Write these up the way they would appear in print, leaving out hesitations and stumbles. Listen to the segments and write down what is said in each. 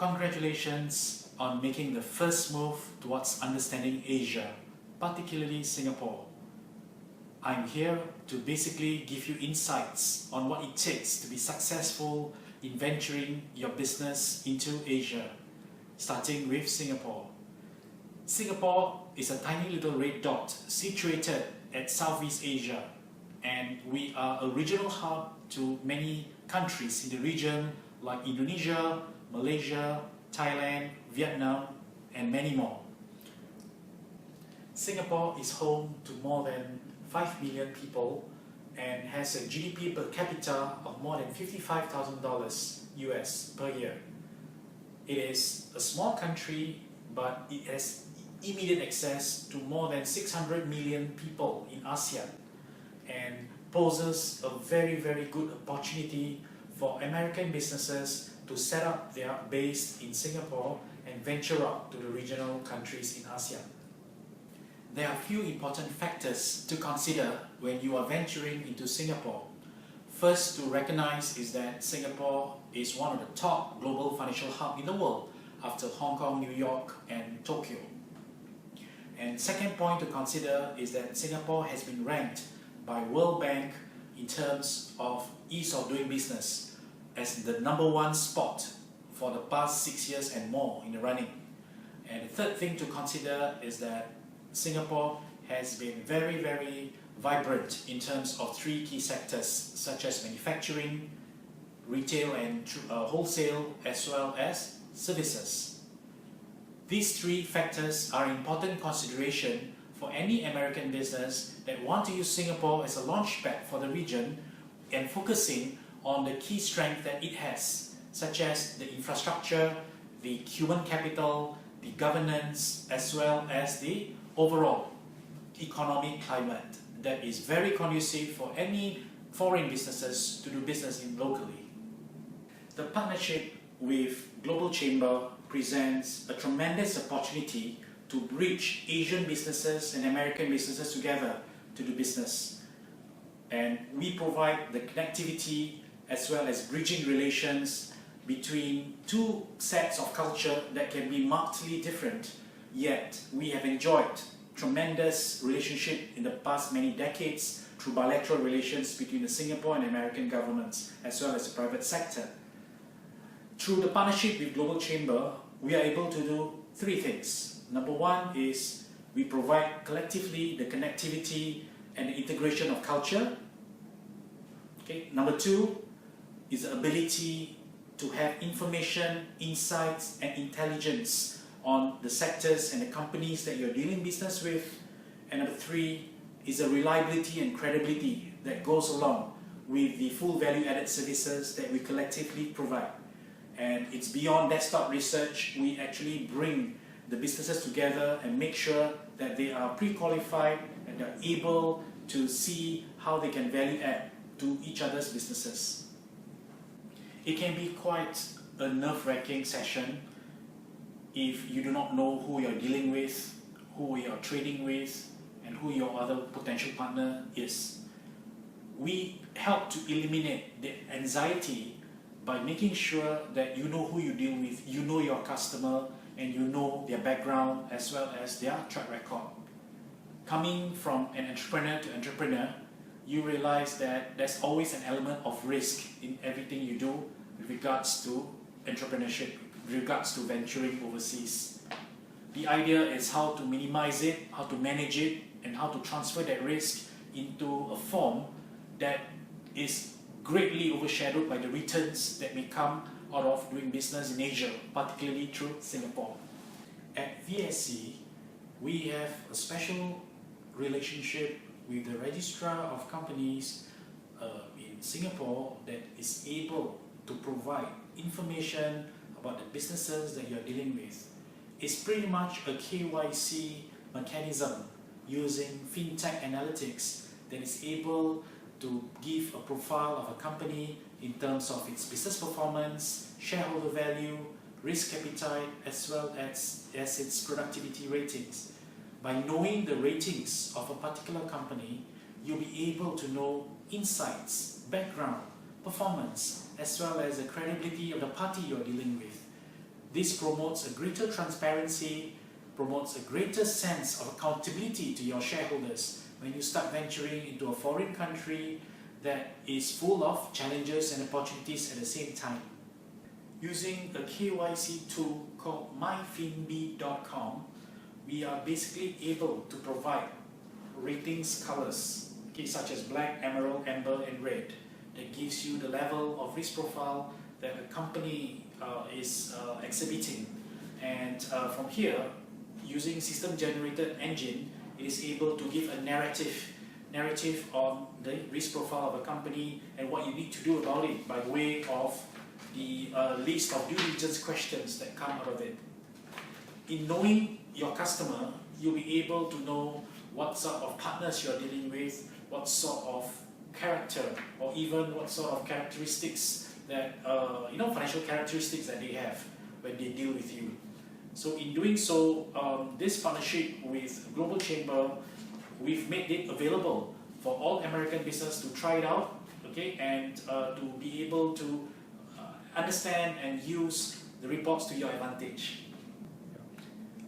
Congratulations on making the first move towards understanding Asia, particularly Singapore. I'm here to basically give you insights on what it takes to be successful in venturing your business into Asia, starting with Singapore. Singapore is a tiny little red dot situated at Southeast Asia, and we are a regional hub to many countries in the region like Indonesia, Malaysia, Thailand, Vietnam, and many more. Singapore is home to more than 5 million people and has a GDP per capita of more than $55,000 US per year. It is a small country, but it has immediate access to more than 600 million people in ASEAN and poses a very good opportunity for American businesses to set up their base in Singapore and venture out to the regional countries in ASEAN. There are a few important factors to consider when you are venturing into Singapore. First to recognize is that Singapore is one of the top global financial hubs in the world after Hong Kong, New York, and Tokyo. And second point to consider is that Singapore has been ranked by World Bank in terms of ease of doing business as the #1 spot for the past 6 years and more in the running. And the third thing to consider is that Singapore has been very vibrant in terms of 3 key sectors such as manufacturing, retail and wholesale, as well as services. These 3 factors are important consideration for any American business that want to use Singapore as a launchpad for the region and focusing on the key strength that it has, such as the infrastructure, the human capital, the governance, as well as the overall economic climate that is very conducive for any foreign businesses to do business in locally. The partnership with Global Chamber presents a tremendous opportunity to bridge Asian businesses and American businesses together to do business. And we provide the connectivity as well as bridging relations between 2 sets of culture that can be markedly different, yet we have enjoyed tremendous relationship in the past many decades through bilateral relations between the Singapore and American governments as well as the private sector. Through the partnership with Global Chamber, we are able to do 3 things. #1 is we provide collectively the connectivity and the integration of culture. Okay. #2 is the ability to have information, insights and intelligence on the sectors and the companies that you're dealing business with. And #3 is the reliability and credibility that goes along with the full value-added services that we collectively provide. And it's beyond desktop research. We actually bring the businesses together and make sure that they are pre-qualified and they're able to see how they can value add to each other's businesses. It can be quite a nerve-wracking session if you do not know who you're dealing with, who you're trading with, and who your other potential partner is. We help to eliminate the anxiety by making sure that you know who you deal with, you know your customer, and you know their background as well as their track record. Coming from an entrepreneur to entrepreneur, you realize that there's always an element of risk in everything you do with regards to entrepreneurship, with regards to venturing overseas. The idea is how to minimize it, how to manage it, and how to transfer that risk into a form that is greatly overshadowed by the returns that may come out of doing business in Asia, particularly through Singapore. At VSC, we have a special relationship with the Registrar of Companies in Singapore that is able to provide information about the businesses that you are dealing with. It's pretty much a KYC mechanism using fintech analytics that is able to give a profile of a company in terms of its business performance, shareholder value, risk appetite, as well as its productivity ratings. By knowing the ratings of a particular company, you'll be able to know insights, background, performance, as well as the credibility of the party you're dealing with. This promotes a greater transparency, promotes a greater sense of accountability to your shareholders when you start venturing into a foreign country that is full of challenges and opportunities at the same time. Using a KYC tool called MyFinB.com, we are basically able to provide ratings colors, such as black, emerald, amber, and red, that gives you the level of risk profile that a company is exhibiting. And from here, using system-generated engine, it is able to give a narrative on the risk profile of a company and what you need to do about it by way of the list of due diligence questions that come out of it. In knowing your customer, you'll be able to know what sort of partners you're dealing with, what sort of character, or even what sort of characteristics that, financial characteristics that they have when they deal with you. So in doing so, this partnership with Global Chamber, we've made it available for all American business to try it out, and to be able to understand and use the reports to your advantage.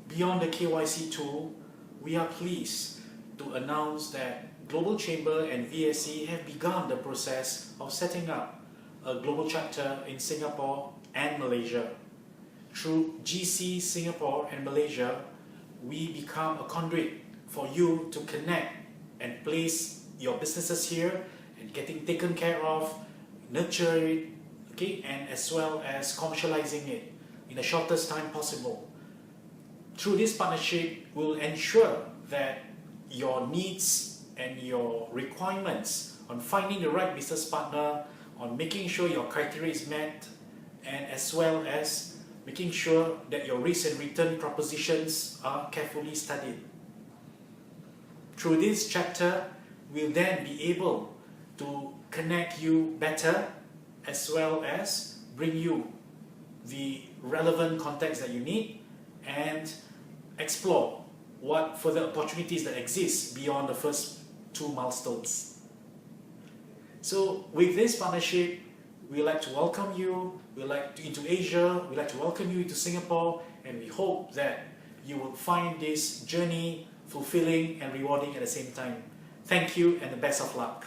Beyond the KYC tool, we are pleased to announce that Global Chamber and VSC have begun the process of setting up a global chapter in Singapore and Malaysia. Through GC Singapore and Malaysia, we become a conduit for you to connect and place your businesses here and getting taken care of, nurture it, and as well as commercializing it in the shortest time possible. Through this partnership, we'll ensure that your needs and your requirements on finding the right business partner, on making sure your criteria is met, and as well as making sure that your risk and return propositions are carefully studied. Through this chapter, we'll then be able to connect you better as well as bring you the relevant context that you need and explore what further opportunities that exist beyond the first two milestones. So with this partnership, we'd like to welcome you into Asia, we'd like to welcome you into Singapore, and we hope that you will find this journey fulfilling and rewarding at the same time. Thank you and the best of luck.